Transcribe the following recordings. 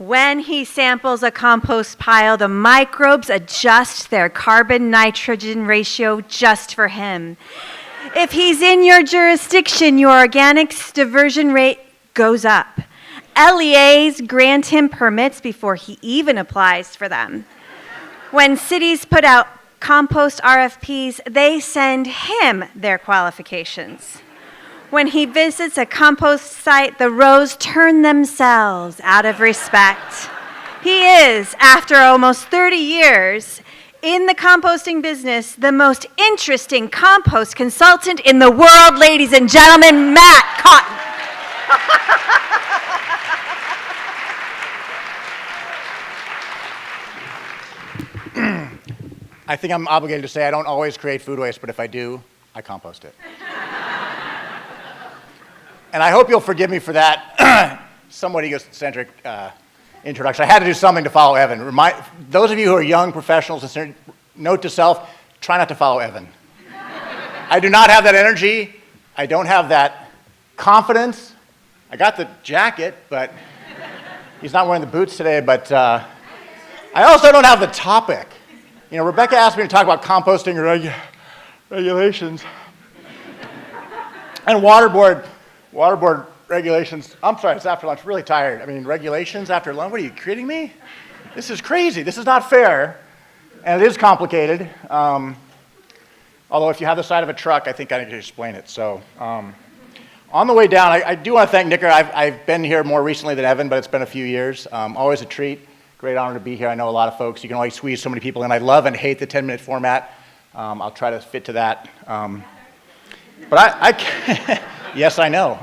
When he samples a compost pile, the microbes adjust their carbon-nitrogen ratio just for him. If he's in your jurisdiction, your organics diversion rate goes up. LEAs grant him permits before he even applies for them. When cities put out compost RFPs, they send him their qualifications. When he visits a compost site, the rows turn themselves out of respect. He is, after almost 30 years in the composting business, the most interesting compost consultant in the world, ladies and gentlemen, Matt Cotton. I think I'm obligated to say I don't always create food waste, but if I do, I compost it. And I hope you'll forgive me for that somewhat egocentric introduction. I had to do something to follow Evan. Those of you who are young professionals, note to self, try not to follow Evan. I do not have that energy. I don't have that confidence. I got the jacket, but he's not wearing the boots today. But I also don't have the topic. You know, Rebecca asked me to talk about composting regulations and water board regulations. I'm sorry, it's after lunch. Really tired. I mean, regulations after lunch? What are you kidding me? This is crazy. This is not fair. And it is complicated. Although if you have the side of a truck, I think I need to explain it. So on the way down, I do want to thank Nicker. I've been here more recently than Evan, but it's been a few years. Always a treat. Great honor to be here. I know a lot of folks. You can always squeeze so many people in. I love and hate the 10-minute format. I'll try to fit to that. But yes, I know.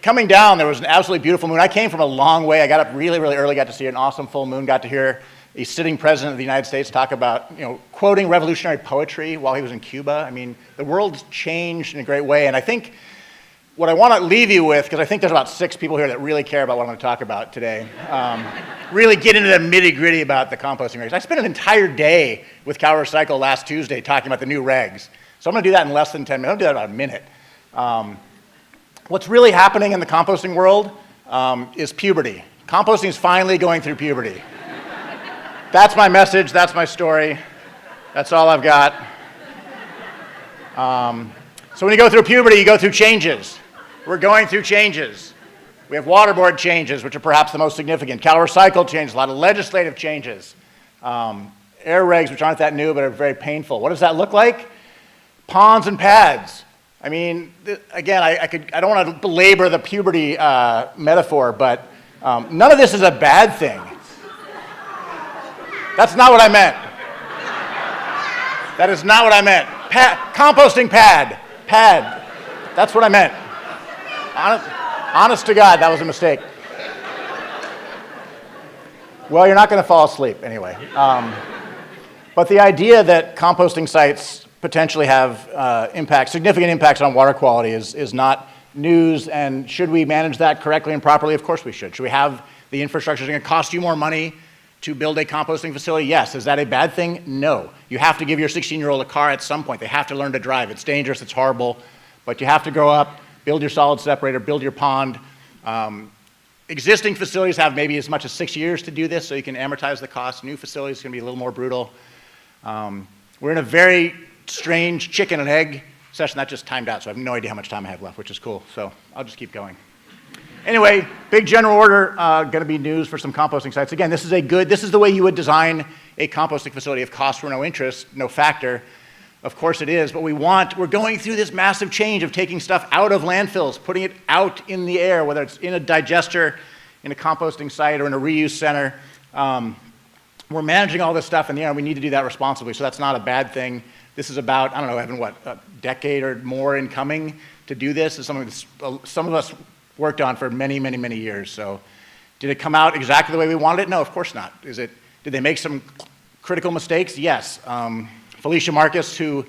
Coming down, there was an absolutely beautiful moon. I came from a long way. I got up really, really early, got to see an awesome full moon, got to hear a sitting president of the United States talk about, you know, quoting revolutionary poetry while he was in Cuba. I mean, the world's changed in a great way, and I think what I want to leave you with, because I think there's about 6 people here that really care about what I'm going to talk about today, really get into the nitty-gritty about the composting regs. I spent an entire day with CalRecycle last Tuesday talking about the new regs. So I'm going to do that in less than 10 minutes. I'm going to do that in about a minute. What's really happening in the composting world is puberty. Composting is finally going through puberty. That's my message. That's my story. That's all I've got. So when you go through puberty, you go through changes. We're going through changes. We have water board changes, which are perhaps the most significant. CalRecycle changes, a lot of legislative changes. Air regs, which aren't that new, but are very painful. What does that look like? Ponds and pads. I mean, again, I don't want to belabor the puberty metaphor, but none of this is a bad thing. That's not what I meant. That is not what I meant. Composting pad. That's what I meant. Honest to God, that was a mistake. Well, you're not going to fall asleep anyway. But the idea that composting sites potentially have significant impacts on water quality is not news, and should we manage that correctly and properly? Of course we should. Should we have the infrastructure that's going to cost you more money to build a composting facility? Yes. Is that a bad thing? No. You have to give your 16-year-old a car at some point. They have to learn to drive. It's dangerous, it's horrible, but you have to grow up, build your solid separator, build your pond. Existing facilities have maybe as much as 6 years to do this, so you can amortize the cost. New facilities can be a little more brutal. We're in a very strange chicken and egg session. That just timed out, so I have no idea how much time I have left, which is cool. So I'll just keep going. Anyway, big general order, going to be news for some composting sites. Again, this is the way you would design a composting facility if costs were no interest, no factor. Of course it is, but we're going through this massive change of taking stuff out of landfills, putting it out in the air, whether it's in a digester, in a composting site, or in a reuse center. We're managing all this stuff in the air, and we need to do that responsibly, so that's not a bad thing. This is about, I don't know, Evan, what, a decade or more in coming to do this? It's something that some of us worked on for many, many, many years. So did it come out exactly the way we wanted it? No, of course not. Did they make some critical mistakes? Yes. Felicia Marcus, who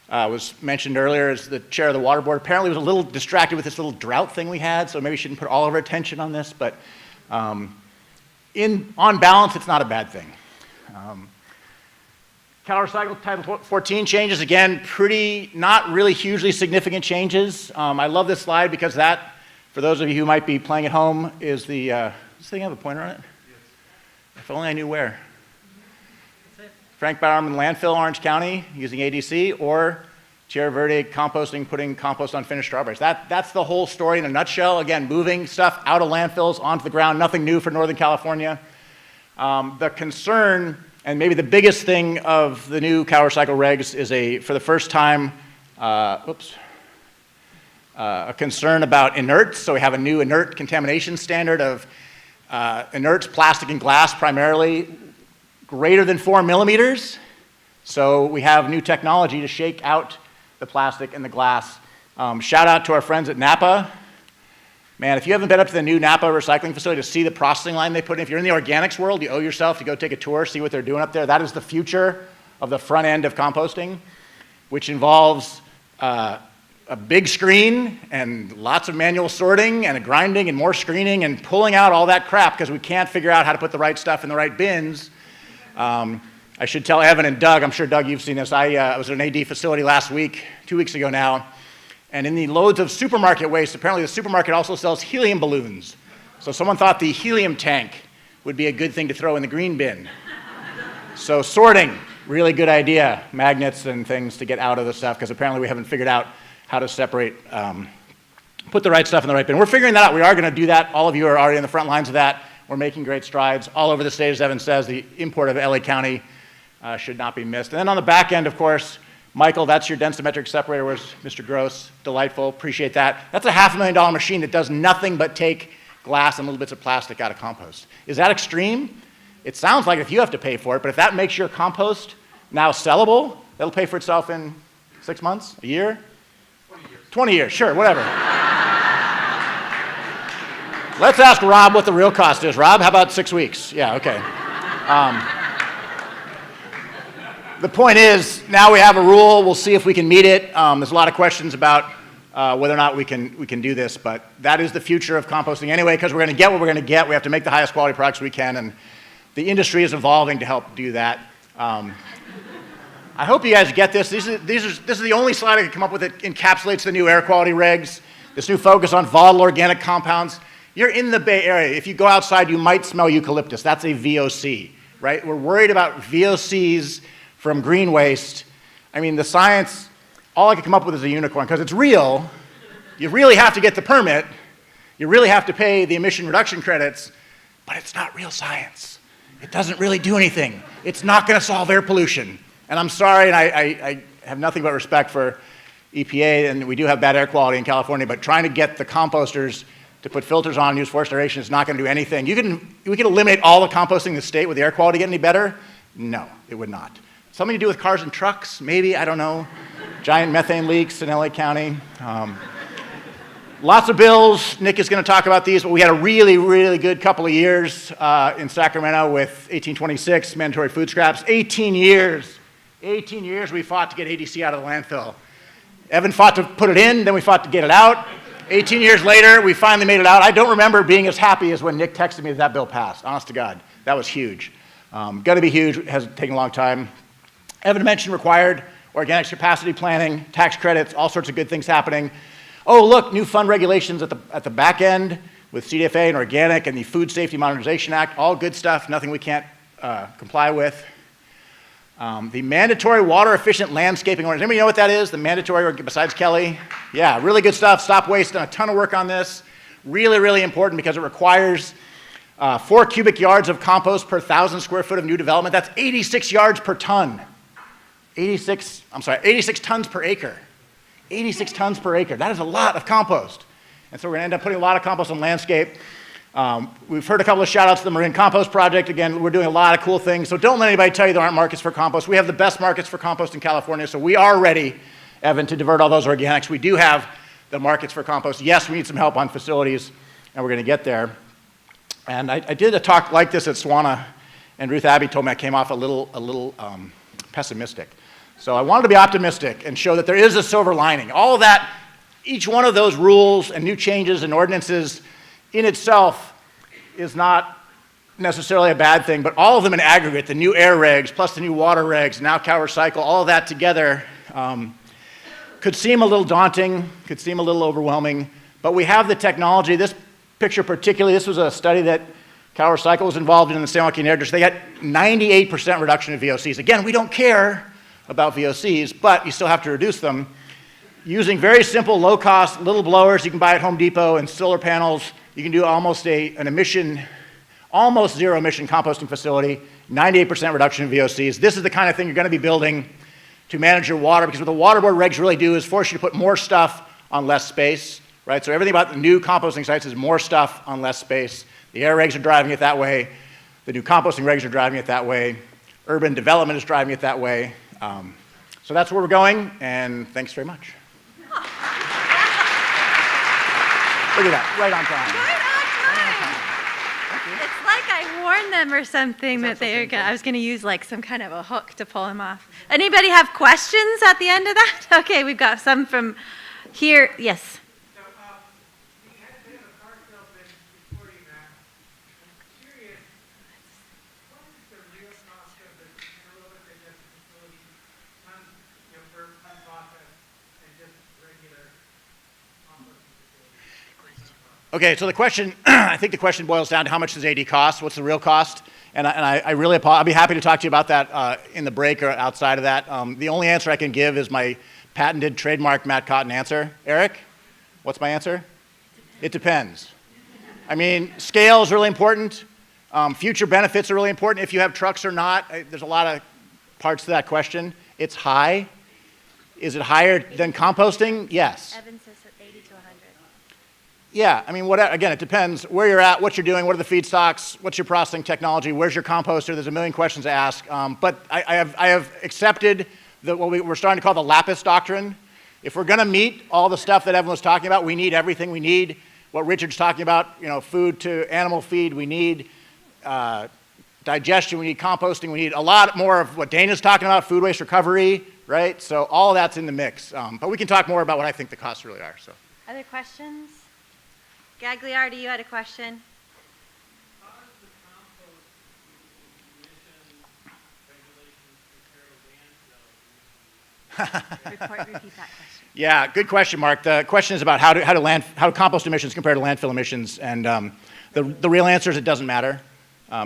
was mentioned earlier as the chair of the water board, apparently was a little distracted with this little drought thing we had, so maybe she didn't put all of her attention on this, but on balance, it's not a bad thing. CalRecycle Title 14 changes, again, not really hugely significant changes. I love this slide because that, for those of you who might be playing at home, is the this thing have a pointer on it? If only I knew where. Frank Bowerman Landfill, Orange County, using ADC, or Tierra Verde composting, putting compost on finished strawberries. That's the whole story in a nutshell. Again, moving stuff out of landfills onto the ground, nothing new for Northern California. The concern, and maybe the biggest thing of the new CalRecycle regs is for the first time, a concern about inerts. So we have a new inert contamination standard of inerts, plastic and glass primarily, greater than 4 millimeters. So we have new technology to shake out the plastic and the glass. Shout out to our friends at Napa. Man, if you haven't been up to the new Napa recycling facility to see the processing line they put in, if you're in the organics world, you owe yourself to go take a tour, see what they're doing up there. That is the future of the front end of composting, which involves a big screen and lots of manual sorting and a grinding and more screening and pulling out all that crap because we can't figure out how to put the right stuff in the right bins. I should tell Evan and Doug, I'm sure Doug you've seen this, I was at an AD facility last week, 2 weeks ago now, and in the loads of supermarket waste, apparently the supermarket also sells helium balloons. So someone thought the helium tank would be a good thing to throw in the green bin. So sorting, really good idea, magnets and things to get out of the stuff, because apparently we haven't figured out how to separate, put the right stuff in the right bin. We're figuring that out. We are going to do that. All of you are already in the front lines of that. We're making great strides all over the state, as Evan says. The import of LA County should not be missed. And then on the back end, of course, Michael, that's your densimetric separator. Where's Mr. Gross? Delightful, appreciate that. That's a $500,000 machine that does nothing but take glass and little bits of plastic out of compost. Is that extreme? It sounds like if you have to pay for it, but if that makes your compost now sellable, that'll pay for itself in 6 months, a year? 20 years. 20 years, sure, whatever. Let's ask Rob what the real cost is. Rob, how about 6 weeks? Yeah, okay. The point is, now we have a rule. We'll see if we can meet it. There's a lot of questions about whether or not we can do this, but that is the future of composting anyway, because we're going to get what we're going to get. We have to make the highest quality products we can, and the industry is evolving to help do that. I hope you guys get this. This is the only slide I could come up with that encapsulates the new air quality regs, this new focus on volatile organic compounds. You're in the Bay Area. If you go outside, you might smell eucalyptus. That's a VOC, right? We're worried about VOCs from green waste. I mean, the science, all I could come up with is a unicorn, because it's real. You really have to get the permit. You really have to pay the emission reduction credits, but it's not real science. It doesn't really do anything. It's not going to solve air pollution. And I'm sorry, and I have nothing but respect for EPA, and we do have bad air quality in California, but trying to get the composters to put filters on and use forced aeration is not going to do anything. We could eliminate all the composting in the state. Would the air quality get any better? No, it would not. Something to do with cars and trucks, maybe, I don't know. Giant methane leaks in LA County. Lots of bills. Nick is going to talk about these, but we had a really, really good couple of years in Sacramento with 1826 mandatory food scraps. 18 years we fought to get ADC out of the landfill. Evan fought to put it in, then we fought to get it out. 18 years later, we finally made it out. I don't remember being as happy as when Nick texted me that bill passed, honest to God. That was huge. Got to be huge, has taken a long time. Evan mentioned required organics capacity planning, tax credits, all sorts of good things happening. Oh, look, new fund regulations at the back end with CDFA and organic and the Food Safety Modernization Act, all good stuff, nothing we can't comply with. The mandatory water efficient landscaping ordinance. Anybody know what that is? The mandatory, besides Kelly? Yeah, really good stuff. Stop Waste, done a ton of work on this. Really, really important because it requires 4 cubic yards of compost per 1,000 square foot of new development. That's 86 yards per ton. 86 tons per acre. 86 tons per acre. That is a lot of compost. And so we're going to end up putting a lot of compost on landscape. We've heard a couple of shout outs to the Marine Compost Project. Again, we're doing a lot of cool things. So don't let anybody tell you there aren't markets for compost. We have the best markets for compost in California. So we are ready, Evan, to divert all those organics. We do have the markets for compost. Yes, we need some help on facilities, and we're going to get there. And I did a talk like this at SWANA, and Ruth Abbey told me I came off a little pessimistic. So I wanted to be optimistic and show that there is a silver lining. All of that, each one of those rules and new changes and ordinances in itself is not necessarily a bad thing, but all of them in aggregate, the new air regs, plus the new water regs, now CalRecycle, all of that together could seem a little daunting, could seem a little overwhelming, but we have the technology. This picture particularly, this was a study that CalRecycle was involved in the San Joaquin Air District. They got 98% reduction in VOCs. Again, we don't care about VOCs, but you still have to reduce them. Using very simple, low-cost little blowers you can buy at Home Depot and solar panels, you can do almost almost zero emission composting facility, 98% reduction in VOCs. This is the kind of thing you're going to be building to manage your water, because what the water board regs really do is force you to put more stuff on less space, right? So everything about the new composting sites is more stuff on less space. The air regs are driving it that way. The new composting regs are driving it that way. Urban development is driving it that way. So that's where we're going, and thanks very much. Look at that, right on time. It's like I warned them or something that they were I was going to use like some kind of a hook to pull him off. Anybody have questions at the end of that? Okay, we've got some from here. Yes. So, we had a bit of a car salesman before you, Matt. I'm curious, what is the real cost of the anaerobic digestion facility per ton process and just regular composting facility? Okay, so the question, I think the question boils down to how much does AD cost? What's the real cost? And I really I'll be happy to talk to you about that in the break or outside of that. The only answer I can give is my patented trademark Matt Cotton answer. Eric, what's my answer? It depends. I mean, scale is really important. Future benefits are really important. If you have trucks or not, there's a lot of parts to that question. It's high. Is it higher than composting? Yes. Evan says 80 to 100. Yeah, I mean, again, it depends where you're at, what you're doing, what are the feedstocks, what's your processing technology, where's your composter? There's a million questions to ask. But I have accepted what we're starting to call the Lapis doctrine. If we're going to meet all the stuff that Evan was talking about, we need everything. We need what Richard's talking about, food to animal feed. We need digestion. We need composting. We need a lot more of what Dana's talking about, food waste recovery, right? So all of that's in the mix. But we can talk more about what I think the costs really are. So. Other questions? Gagliardi, you had a question. How does the compost emission regulations compare to landfill? Repeat that question. Yeah, good question, Mark. The question is about how do compost emissions compare to landfill emissions, and the real answer is it doesn't matter.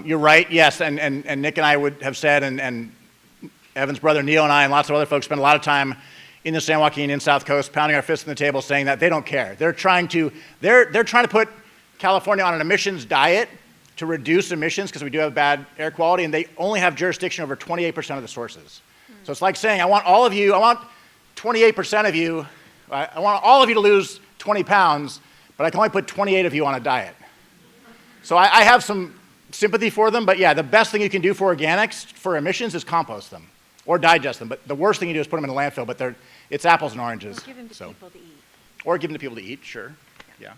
You're right, yes, and Nick and I would have said, and Evan's brother Neil and I and lots of other folks spend a lot of time in the San Joaquin, in South Coast, pounding our fists on the table saying that they don't care. They're trying to put California on an emissions diet to reduce emissions because we do have bad air quality, and they only have jurisdiction over 28% of the sources. So it's like saying, I want 28% of you, I want all of you to lose 20 pounds, but I can only put 28 of you on a diet. So I have some sympathy for them, but yeah, the best thing you can do for organics, for emissions, is compost them or digest them. But the worst thing you do is put them in a landfill, but it's apples and oranges. Give them to people to eat. Or give them to people to eat, sure, yeah.